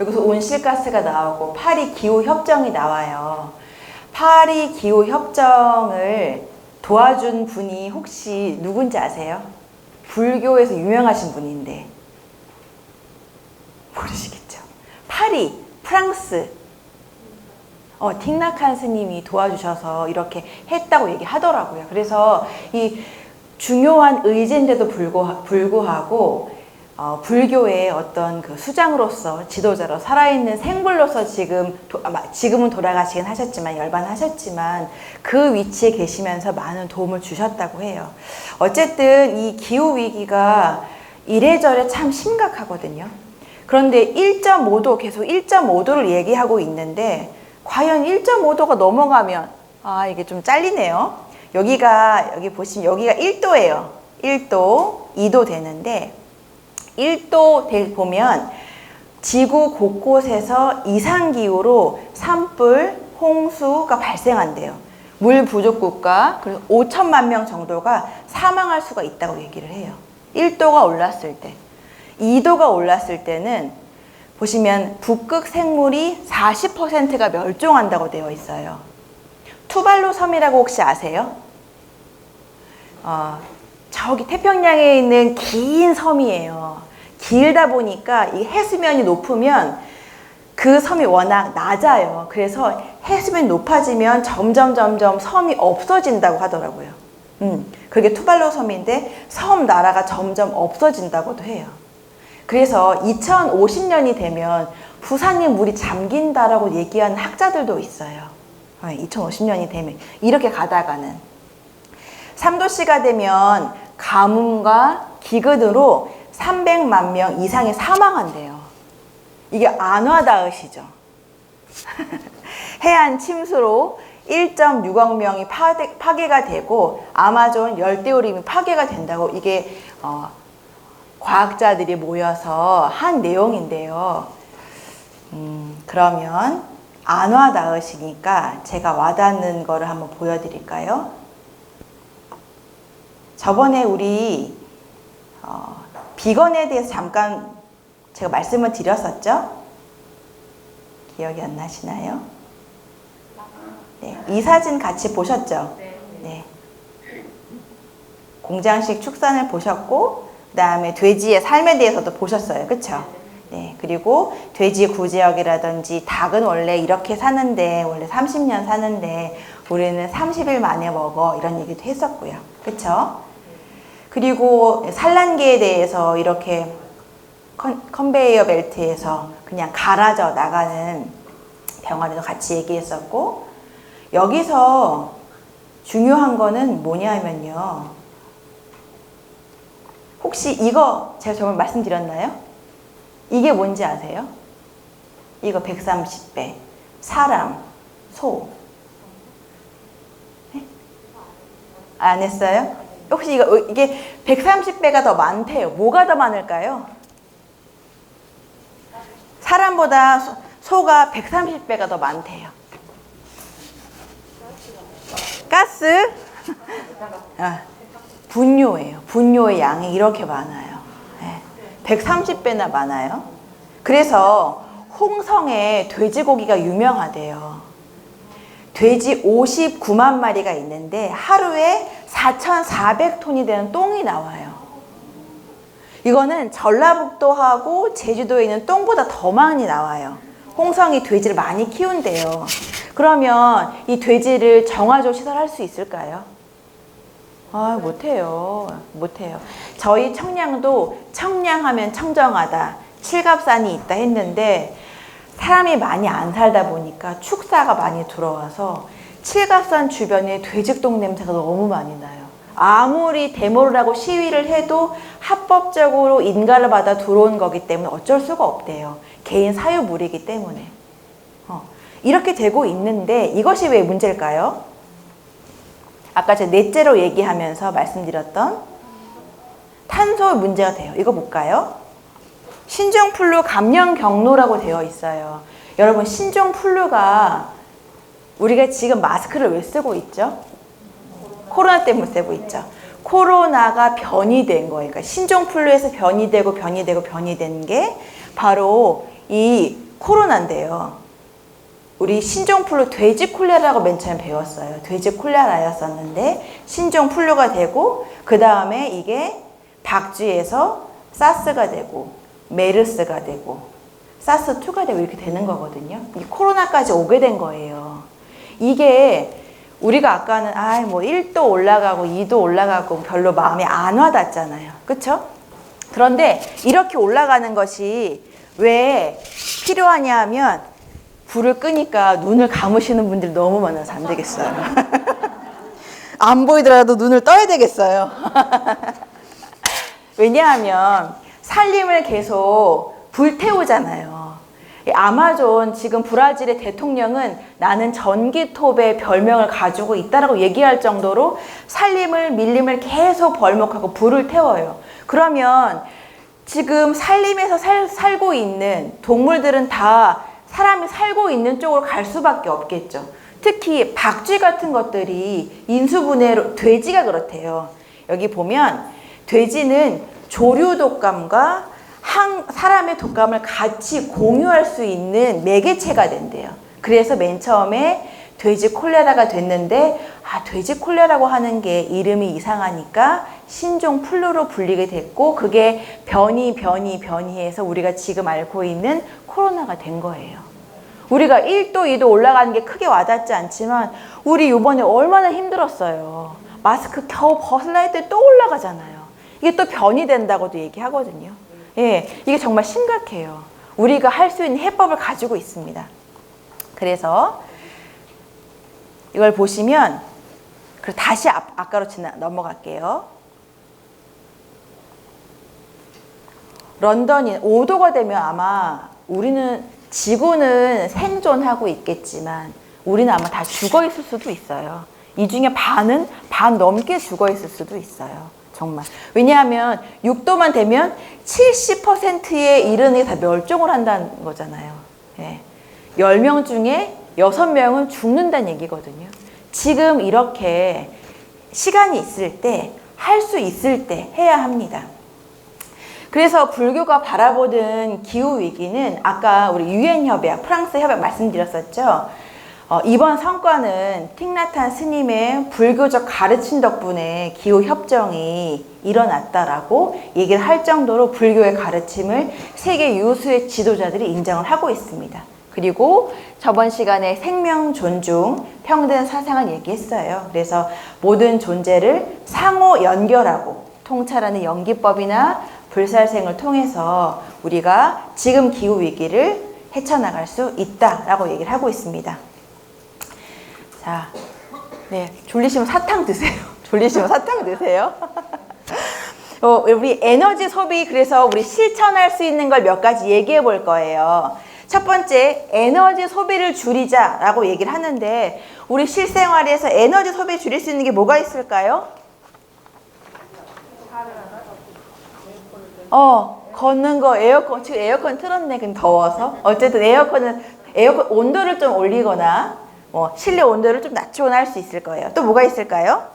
여기서 온실가스가 나오고 파리 기후협정이 나와요. 파리 기후협정을 도와준 분이 혹시 누군지 아세요? 불교에서 유명하신 분인데 모르시겠죠? 파리, 프랑스 틱낙한 스님이 도와주셔서 이렇게 했다고 얘기하더라고요. 그래서 이 중요한 의제인데도 불구하고 불교의 어떤 그 수장으로서 지도자로 살아있는 생불로서 지금은 돌아가시긴 하셨지만 열반하셨지만 그 위치에 계시면서 많은 도움을 주셨다고 해요. 어쨌든 이 기후 위기가 이래저래 참 심각하거든요. 그런데 1.5도 계속 1.5도를 얘기하고 있는데 과연 1.5도가 넘어가면 이게 좀 잘리네요. 여기 보시면 여기가 1도예요. 1도, 2도 되는데 1도 보면 지구 곳곳에서 이상기후로 산불, 홍수가 발생한대요. 물 부족 국가, 그리고 5천만 명 정도가 사망할 수가 있다고 얘기를 해요. 1도가 올랐을 때. 2도가 올랐을 때는 보시면 북극 생물이 40%가 멸종한다고 되어 있어요. 투발루 섬이라고 혹시 아세요? 저기 태평양에 있는 긴 섬이에요. 길다 보니까 이 해수면이 높으면 그 섬이 워낙 낮아요. 그래서 해수면이 높아지면 점점 섬이 없어진다고 하더라고요. 그게 투발루 섬인데 섬 나라가 점점 없어진다고도 해요. 그래서 2050년이 되면 부산에 물이 잠긴다라고 얘기하는 학자들도 있어요. 2050년이 되면 이렇게 가다가는 3도씨가 되면 가뭄과 기근으로 300만 명 이상이 사망한대요. 이게 안와닿으시죠? 해안 침수로 1.6억 명이 파괴가 되고 아마존 열대우림이 파괴가 된다고 이게 과학자들이 모여서 한 내용인데요. 그러면 안 와닿으시니까 제가 와닿는 거를 한번 보여드릴까요? 저번에 우리 비건에 대해서 잠깐 제가 말씀을 드렸었죠? 기억이 안 나시나요? 네, 이 사진 같이 보셨죠? 네. 공장식 축산을 보셨고 그 다음에 돼지의 삶에 대해서도 보셨어요. 그쵸? 네, 그리고 돼지 구제역이라든지 닭은 원래 이렇게 사는데 원래 30년 사는데 우리는 30일 만에 먹어 이런 얘기도 했었고요. 그쵸? 그리고 산란계에 대해서 이렇게 컨베이어 벨트에서 그냥 갈아져 나가는 병아리도 같이 얘기했었고 여기서 중요한 거는 뭐냐면요. 혹시 이거 제가 저번에 말씀드렸나요? 이게 뭔지 아세요? 이거 130배. 사람, 소. 네? 안 했어요? 혹시 이게 130배가 더 많대요. 뭐가 더 많을까요? 사람보다 소가 130배가 더 많대요. 가스? 분뇨예요. 분뇨의 양이 이렇게 많아요. 130배나 많아요. 그래서 홍성에 돼지고기가 유명하대요. 돼지 59만 마리가 있는데 하루에 4,400톤이 되는 똥이 나와요. 이거는 전라북도하고 제주도에 있는 똥보다 더 많이 나와요. 홍성이 돼지를 많이 키운대요. 그러면 이 돼지를 정화조 시설할 수 있을까요? 못해요. 못해요. 저희 청량도 청량하면 청정하다. 칠갑산이 있다 했는데 사람이 많이 안 살다 보니까 축사가 많이 들어와서 칠갑산 주변에 돼지똥 냄새가 너무 많이 나요. 아무리 데모를 하고 시위를 해도 합법적으로 인가를 받아 들어온 거기 때문에 어쩔 수가 없대요. 개인 사유물이기 때문에. 이렇게 되고 있는데 이것이 왜 문제일까요? 아까 제가 넷째로 얘기하면서 말씀드렸던 탄소 문제가 돼요. 이거 볼까요? 신종플루 감염 경로라고 되어 있어요. 여러분 신종플루가 우리가 지금 마스크를 왜 쓰고 있죠? 코로나 때문에 쓰고 있죠. 코로나가 변이된 거예요. 그러니까 신종플루에서 변이되고 변이된 게 바로 이 코로나인데요. 우리 신종플루 돼지콜레라라고 맨 처음 배웠어요. 돼지콜레라였었는데 신종플루가 되고 그 다음에 이게 박쥐에서 사스가 되고 메르스가 되고 사스2가 되고 이렇게 되는 거거든요. 이 코로나까지 오게 된 거예요. 이게 우리가 아까는 뭐 1도 올라가고 2도 올라가고 별로 마음에 안 와닿잖아요. 그쵸? 그런데 이렇게 올라가는 것이 왜 필요하냐 하면 불을 끄니까 눈을 감으시는 분들이 너무 많아서 안 되겠어요. 안 보이더라도 눈을 떠야 되겠어요. 왜냐하면 산림을 계속 불태우잖아요. 아마존 지금 브라질의 대통령은 나는 전기톱의 별명을 가지고 있다라고 얘기할 정도로 산림을 밀림을 계속 벌목하고 불을 태워요. 그러면 지금 산림에서 살고 있는 동물들은 다 사람이 살고 있는 쪽으로 갈 수밖에 없겠죠. 특히 박쥐 같은 것들이 인수분해로 돼지가 그렇대요. 여기 보면 돼지는 조류 독감과 사람의 독감을 같이 공유할 수 있는 매개체가 된대요. 그래서 맨 처음에 돼지 콜레라가 됐는데 돼지 콜레라고 하는 게 이름이 이상하니까 신종 플루로 불리게 됐고 그게 변이해서 우리가 지금 앓고 있는 코로나가 된 거예요. 우리가 1도, 2도 올라가는 게 크게 와닿지 않지만 우리 이번에 얼마나 힘들었어요. 마스크 겨우 벗으려 할 때 또 올라가잖아요. 이게 또 변이 된다고도 얘기하거든요. 예, 이게 정말 심각해요. 우리가 할 수 있는 해법을 가지고 있습니다. 그래서 이걸 보시면 다시 아까로 넘어갈게요. 런던이 5도가 되면 아마 지구는 생존하고 있겠지만 우리는 아마 다 죽어 있을 수도 있어요. 이 중에 반 넘게 죽어 있을 수도 있어요. 정말. 왜냐하면 6도만 되면 70%에 이르는 게 다 멸종을 한다는 거잖아요. 예. 10명 중에 6명은 죽는다는 얘기거든요. 지금 이렇게 시간이 있을 때, 할 수 있을 때 해야 합니다. 그래서 불교가 바라보는 기후위기는 아까 우리 유엔협약, 프랑스 협약 말씀드렸었죠. 이번 성과는 틱나탄 스님의 불교적 가르침 덕분에 기후협정이 일어났다라고 얘기를 할 정도로 불교의 가르침을 세계 유수의 지도자들이 인정을 하고 있습니다. 그리고 저번 시간에 생명 존중, 평등 사상을 얘기했어요. 그래서 모든 존재를 상호 연결하고 통찰하는 연기법이나 불살생을 통해서 우리가 지금 기후위기를 헤쳐나갈 수 있다라고 얘기를 하고 있습니다. 자, 네, 졸리시면 사탕 드세요. 졸리시면 사탕 드세요. 우리 에너지 소비, 그래서 우리 실천할 수 있는 걸 몇 가지 얘기해 볼 거예요. 첫 번째, 에너지 소비를 줄이자라고 얘기를 하는데 우리 실생활에서 에너지 소비 줄일 수 있는 게 뭐가 있을까요? 걷는 거, 지금 에어컨 틀었네. 그럼 더워서. 어쨌든 에어컨 온도를 좀 올리거나 실내 온도를 좀 낮추거나 할 수 있을 거예요. 또 뭐가 있을까요?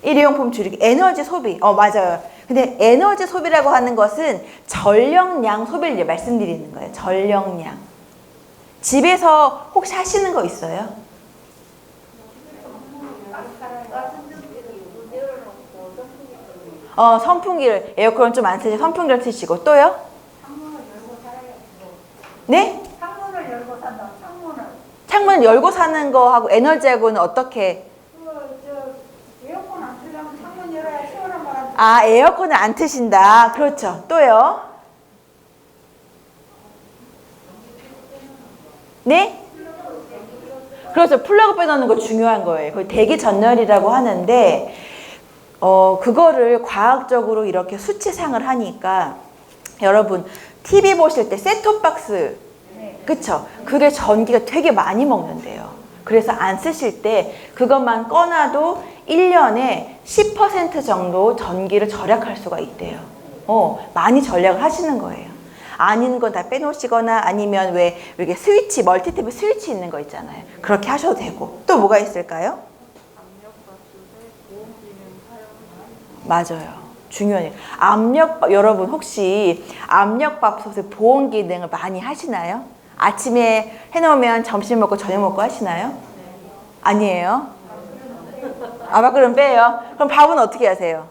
일회용품 줄이기, 에너지 소비. 맞아요. 근데 에너지 소비라고 하는 것은 전력량 소비를 말씀드리는 거예요. 전력량. 집에서 혹시 하시는 거 있어요? 선풍기를, 에어컨 좀 안 쓰시고 선풍기를 트시고 또요? 네? 창문을 열고 산다. 창문을 열고 사는 거하고 에너지하고는 어떻게? 에어컨 안 틀려면 창문 열어야 시원한 바람. 에어컨을 안 트신다. 그렇죠. 또요? 네? 그렇죠. 플러그 빼놓는 거 중요한 거예요. 그걸 대기 전열이라고 하는데 그거를 과학적으로 이렇게 수치상을 하니까 여러분 TV 보실 때 셋톱박스 그쵸? 그게 전기가 되게 많이 먹는데요. 그래서 안 쓰실 때 그것만 꺼놔도 1년에 10% 정도 전기를 절약할 수가 있대요. 많이 절약을 하시는 거예요. 아닌 건 다 빼놓으시거나 아니면 왜 이렇게 스위치, 멀티탭에 스위치 있는 거 있잖아요. 그렇게 하셔도 되고. 또 뭐가 있을까요? 맞아요. 중요해요. 여러분 혹시 압력밥솥에 보온 기능을 많이 하시나요? 아침에 해놓으면 점심 먹고 저녁 먹고 하시나요? 아니에요? 밥그릇 빼요. 그럼 밥은 어떻게 하세요?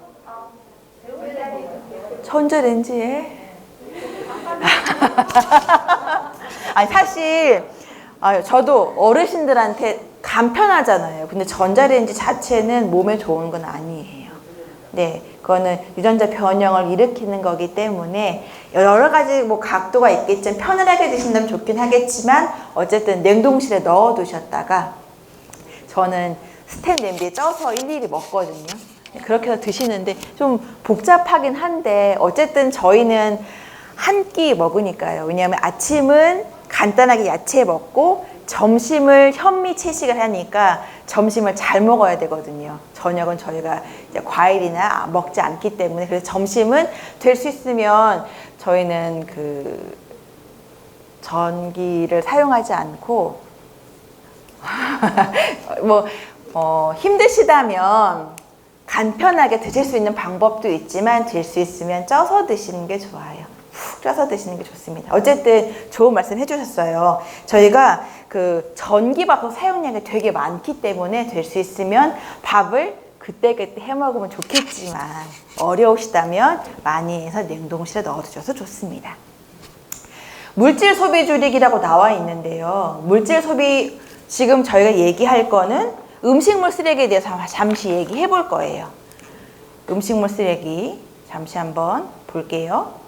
전자레인지에? 아니 사실 저도 어르신들한테 간편하잖아요. 근데 전자레인지 자체는 몸에 좋은 건 아니에요. 네, 그거는 유전자 변형을 일으키는 거기 때문에 여러 가지 각도가 있겠지만 편안하게 드신다면 좋긴 하겠지만 어쨌든 냉동실에 넣어 두셨다가 저는 스텐 냄비에 쪄서 일일이 먹거든요. 그렇게 해서 드시는데 좀 복잡하긴 한데 어쨌든 저희는 한 끼 먹으니까요. 왜냐하면 아침은 간단하게 야채 먹고 점심을 현미 채식을 하니까 점심을 잘 먹어야 되거든요. 저녁은 저희가 이제 과일이나 먹지 않기 때문에 그래서 점심은 될 수 있으면 저희는 전기를 사용하지 않고 힘드시다면 간편하게 드실 수 있는 방법도 있지만 될 수 있으면 쪄서 드시는 게 좋아요. 푹 쪄서 드시는 게 좋습니다. 어쨌든 좋은 말씀 해주셨어요. 저희가 그 전기밥솥 사용량이 되게 많기 때문에 될 수 있으면 밥을 그때그때 해 먹으면 좋겠지만 어려우시다면 많이 해서 냉동실에 넣어두셔서 좋습니다. 물질 소비 줄이기라고 나와 있는데요. 물질 소비, 지금 저희가 얘기할 거는 음식물 쓰레기에 대해서 잠시 얘기해 볼 거예요. 음식물 쓰레기 잠시 한번 볼게요.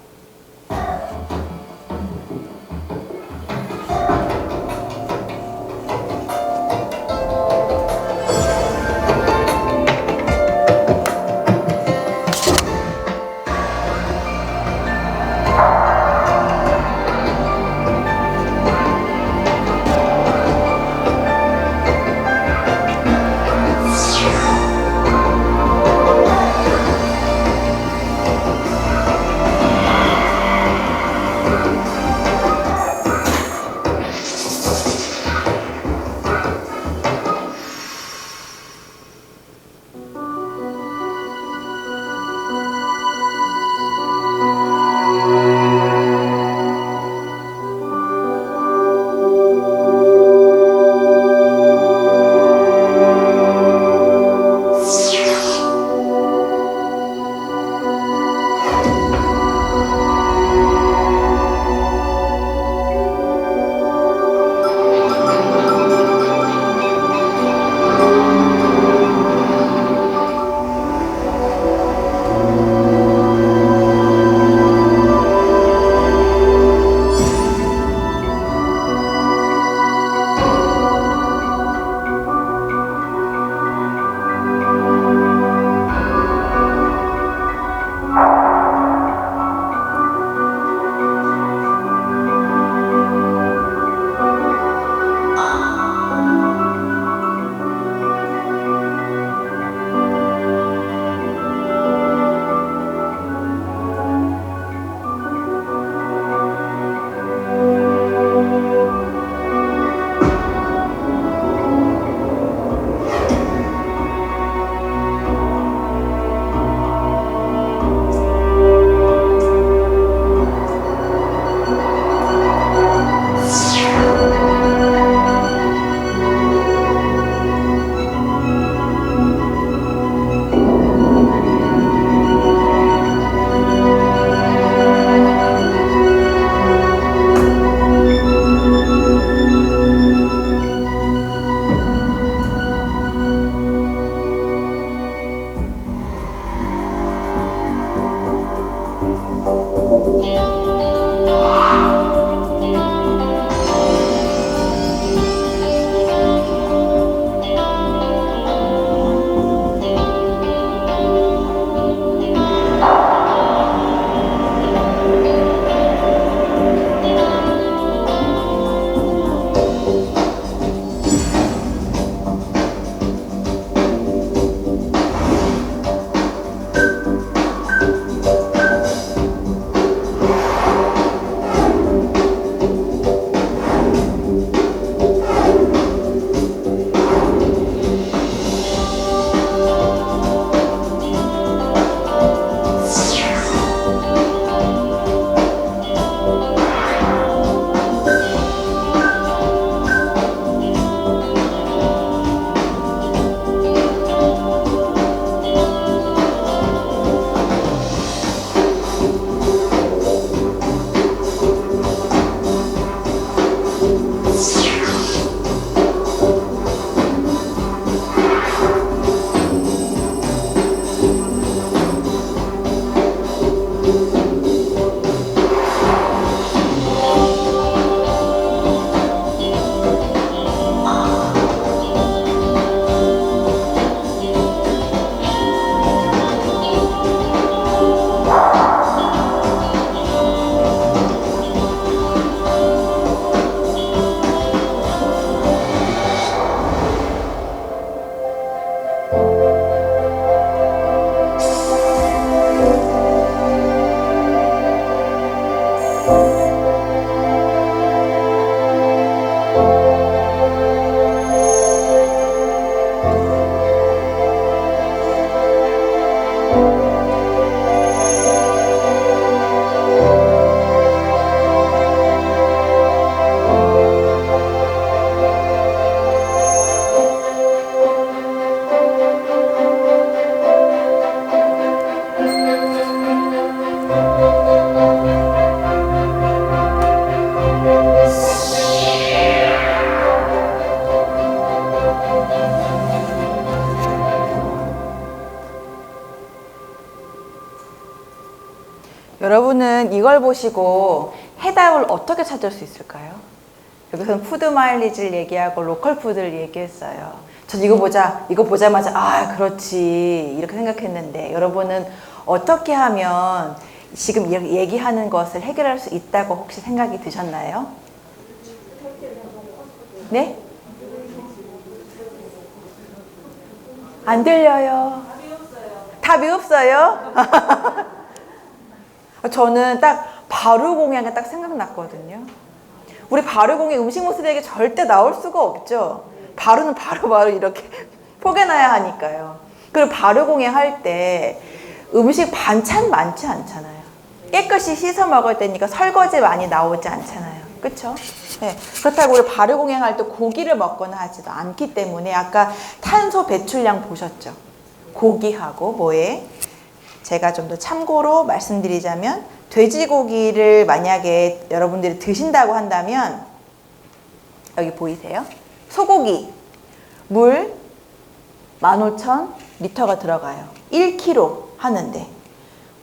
여러분은 이걸 보시고 해답을 어떻게 찾을 수 있을까요? 여기서는 푸드 마일리지를 얘기하고 로컬 푸드를 얘기했어요. 저 이거 보자마자 아 그렇지 이렇게 생각했는데 여러분은 어떻게 하면 지금 얘기하는 것을 해결할 수 있다고 혹시 생각이 드셨나요? 네? 안 들려요. 답이 없어요? 저는 딱 발효공양이 딱 생각났거든요. 우리 발효공양 음식물 쓰레기 절대 나올 수가 없죠. 발효는 바로 이렇게 포개놔야 하니까요. 그리고 발효공양 할 때 음식 반찬 많지 않잖아요. 깨끗이 씻어 먹을 때니까 설거지 많이 나오지 않잖아요. 그렇죠? 네. 그렇다고 우리 발효공양 할 때 고기를 먹거나 하지도 않기 때문에 아까 탄소 배출량 보셨죠? 고기하고 뭐에? 제가 좀 더 참고로 말씀드리자면 돼지고기를 만약에 여러분들이 드신다고 한다면 여기 보이세요? 소고기 물 15,000리터가 들어가요. 1kg 하는데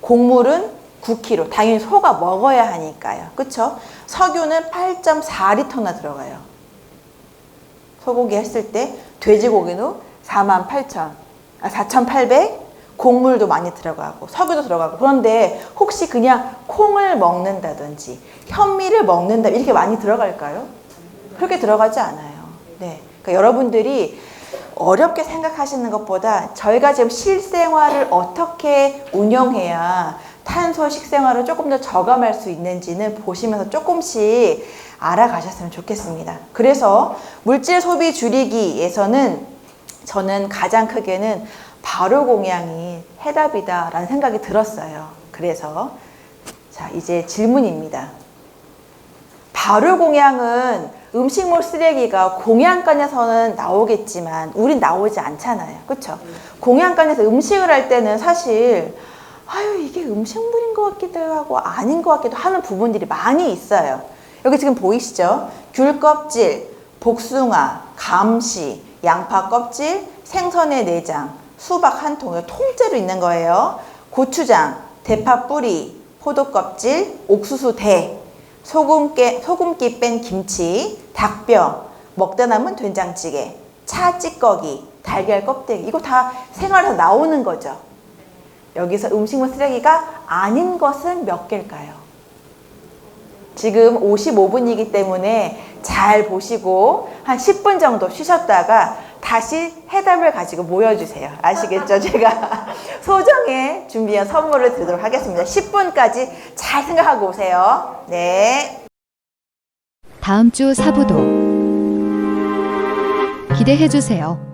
곡물은 9kg. 당연히 소가 먹어야 하니까요. 그쵸? 석유는 8.4리터나 들어가요. 소고기 했을 때 돼지고기는 4,800 곡물도 많이 들어가고 석유도 들어가고 그런데 혹시 그냥 콩을 먹는다든지 현미를 먹는다 이렇게 많이 들어갈까요? 그렇게 들어가지 않아요. 네. 그러니까 여러분들이 어렵게 생각하시는 것보다 저희가 지금 실생활을 어떻게 운영해야 탄소 식생활을 조금 더 저감할 수 있는지는 보시면서 조금씩 알아가셨으면 좋겠습니다. 그래서 물질 소비 줄이기에서는 저는 가장 크게는 발효공양이 해답이다라는 생각이 들었어요. 그래서 자 이제 질문입니다. 발효공양은 음식물 쓰레기가 공양간에서는 나오겠지만 우린 나오지 않잖아요. 그렇죠? 공양간에서 음식을 할 때는 사실 아유 이게 음식물인 것 같기도 하고 아닌 것 같기도 하는 부분들이 많이 있어요. 여기 지금 보이시죠? 귤 껍질, 복숭아, 감시, 양파 껍질, 생선의 내장, 수박 한 통, 통째로 있는 거예요. 고추장, 대파 뿌리, 포도 껍질, 옥수수 대, 소금기 뺀 김치, 닭뼈, 먹다 남은 된장찌개, 차 찌꺼기, 달걀 껍데기 이거 다 생활에서 나오는 거죠. 여기서 음식물 쓰레기가 아닌 것은 몇 개일까요? 지금 55분이기 때문에 잘 보시고 한 10분 정도 쉬셨다가 다시 해답을 가지고 모여주세요. 아시겠죠? 제가 소정에 준비한 선물을 드리도록 하겠습니다. 10분까지 잘 생각하고 오세요. 네. 다음 주 사부도 기대해 주세요.